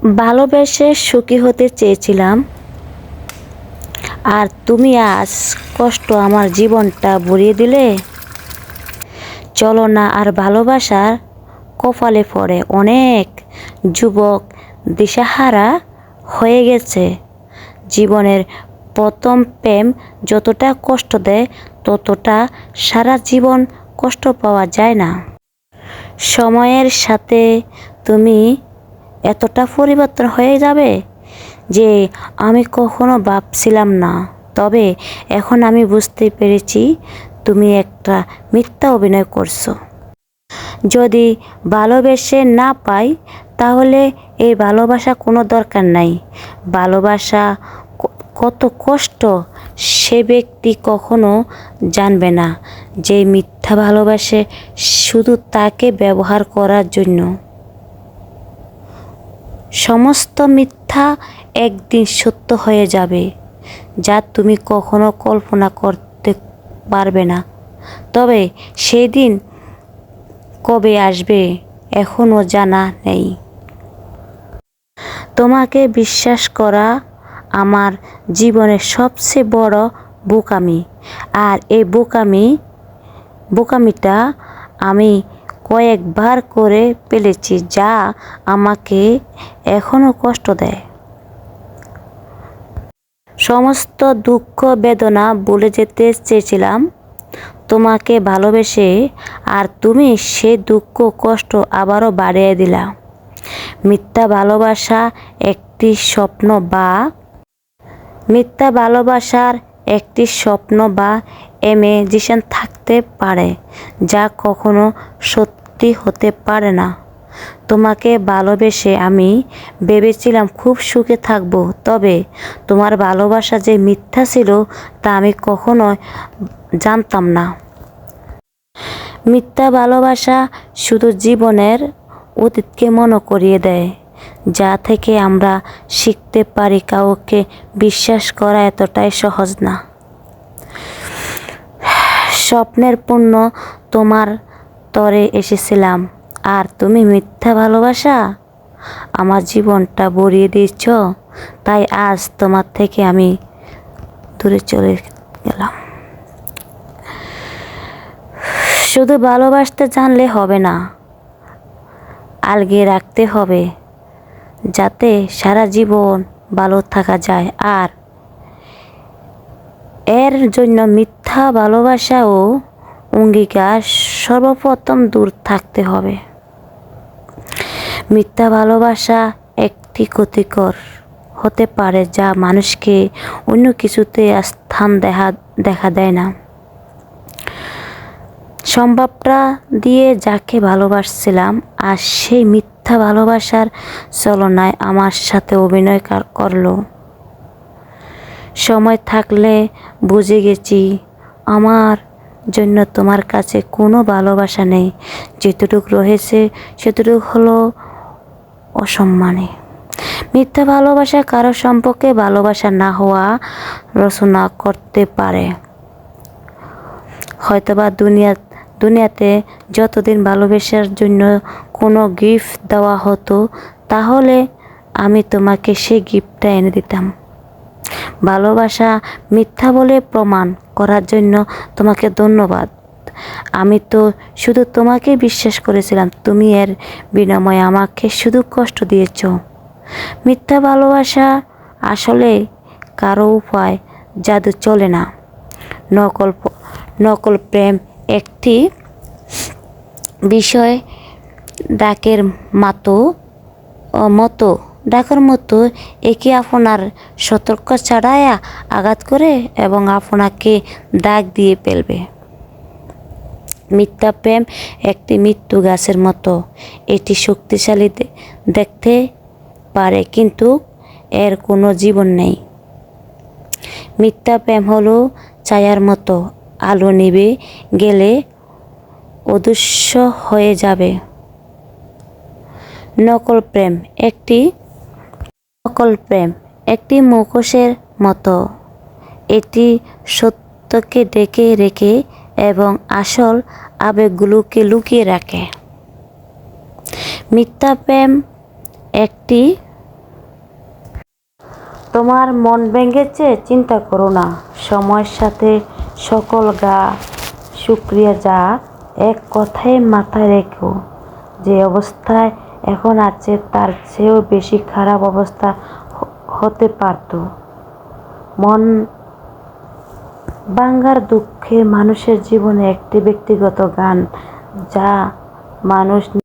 ভালোবেসে সুখী হতে চেয়েছিলাম, আর তুমি আজ কষ্ট আমার জীবনটা ভরিয়ে দিলে। চলো না আর ভালোবাসার কপালে পড়ে অনেক যুবক দিশাহারা হয়ে গেছে। জীবনের প্রথম প্রেম যতটা কষ্ট দেয় ততটা সারা জীবন কষ্ট পাওয়া যায় না। সময়ের সাথে তুমি এতটা পরিবর্তন হয়ে যাবে যে আমি কখনো ভাবছিলাম না। তবে এখন আমি বুঝতে পেরেছি তুমি একটা মিথ্যা অভিনয় করছো। যদি ভালোবেসে না পাই তাহলে এই ভালোবাসা কোনো দরকার নাই। ভালোবাসা কত কষ্ট সে ব্যক্তি কখনো জানবে না যে মিথ্যা ভালোবাসে শুধু তাকে ব্যবহার করার জন্য। সমস্ত মিথ্যা একদিন সত্য হয়ে যাবে, যা তুমি কখনো কল্পনা করতে পারবে না। তবে সেই দিন কবে আসবে এখনও জানা নেই। তোমাকে বিশ্বাস করা আমার জীবনের সবচেয়ে বড় বোকামি। আর এই বোকামিটা আমি কয়েকবার করে ফেলেছি, যা আমাকে এখনো কষ্ট দেয়। সমস্ত দুঃখ বেদনা ভুলে যেতে চেয়েছিলাম তোমাকে ভালোবেসে, আর তুমি সে দুঃখ কষ্ট আবারও বাড়িয়ে দিলা। মিথ্যা ভালোবাসার একটি স্বপ্ন বা ইমেজিনেশন থাকতে পারে, যা কখনো সত্যি হতে পারে না। তোমাকে ভালোবেসে আমি ভেবেছিলাম খুব সুখে থাকব, তবে তোমার ভালোবাসা যে মিথ্যা ছিল তা আমি কখনো জানতাম না। মিথ্যা ভালোবাসা শুধু জীবনের অতীতকে মনে করিয়ে দেয়, যা থেকে আমরা শিখতে পারি কাউকে বিশ্বাস করা এতটাই সহজ না। স্বপ্নের পূর্ণ তোমার তরে এসেছিলাম, আর তুমি মিথ্যা ভালোবাসা আমার জীবনটা ভরিয়ে দিয়েছ। তাই আজ তোমার থেকে আমি দূরে চলে গেলাম। শুধু ভালোবাসতে জানলে হবে না, আলগিয়ে রাখতে হবে যাতে সারা জীবন ভালো থাকা যায়। আর এর জন্য মিথ্যা ভালোবাসা ও অঙ্গীকার সর্বপ্রথম দূর থাকতে হবে। মিথ্যা ভালোবাসা একটি ক্ষতিকর হতে পারে, যা মানুষকে অন্য কিছুতে স্থান দেখা দেয় না। সম্ভবটা দিয়ে যাকে ভালোবাসছিলাম, আর সেই মিথ্যা ভালোবাসার ছলনায় আমার সাথে অভিনয় করলো। সময় থাকলে বুঝে গেছি আমার জন্য তোমার কাছে কোনো ভালোবাসা নেই। যেটুকু রয়েছে সেটুকু হলো অসম্মানে। মিথ্যা ভালোবাসা কারো সম্পর্কে ভালোবাসা না হওয়া রচনা করতে পারে। হয়তোবা দুনিয়াতে যতদিন ভালোবাসার জন্য কোনো গিফট দেওয়া হতো, তাহলে আমি তোমাকে সেই গিফটটা এনে দিতাম। ভালোবাসা মিথ্যা বলে প্রমাণ করার জন্য তোমাকে ধন্যবাদ। আমি তো শুধু তোমাকে বিশ্বাস করেছিলাম, তুমি এর বিনিময়ে আমাকে শুধু কষ্ট দিয়েছ। মিথ্যা ভালোবাসা আসলে কারো উপায় জাদু চলে না। নকল প্রেম একটি বিষয় ডাকের মতো একে আপনার সতর্ক ছাড়াইয়া আঘাত করে এবং আপনাকে দাগ দিয়ে ফেলবে। মিথ্যা প্রেম একটি মৃত্যু গাছের মতো। এটি শক্তিশালী দেখতে পারে, কিন্তু এর কোনো জীবন নেই। মিথ্যা প্রেম হলো ছায়ার মতো, আলো নিভে গেলে অদৃশ্য হয়ে যাবে। নকল প্রেম একটি মুখোশের মতো। এটি সত্যকে ঢেকে রেখে এবং আসল আবেগগুলোকে লুকিয়ে রাখে। মিথ্যা প্রেম একটি তোমার মন ভেঙেছে, চিন্তা করো না। সময়ের সাথে সকল গা শুকিয়ে যা। এক কথায় মাথায় রেখো, যে অবস্থায় এখন আছে তার চেয়েও বেশি খারাপ অবস্থা হতে পারত। মন ভাঙার দুঃখে মানুষের জীবনে একটি ব্যক্তিগত গান, যা মানুষ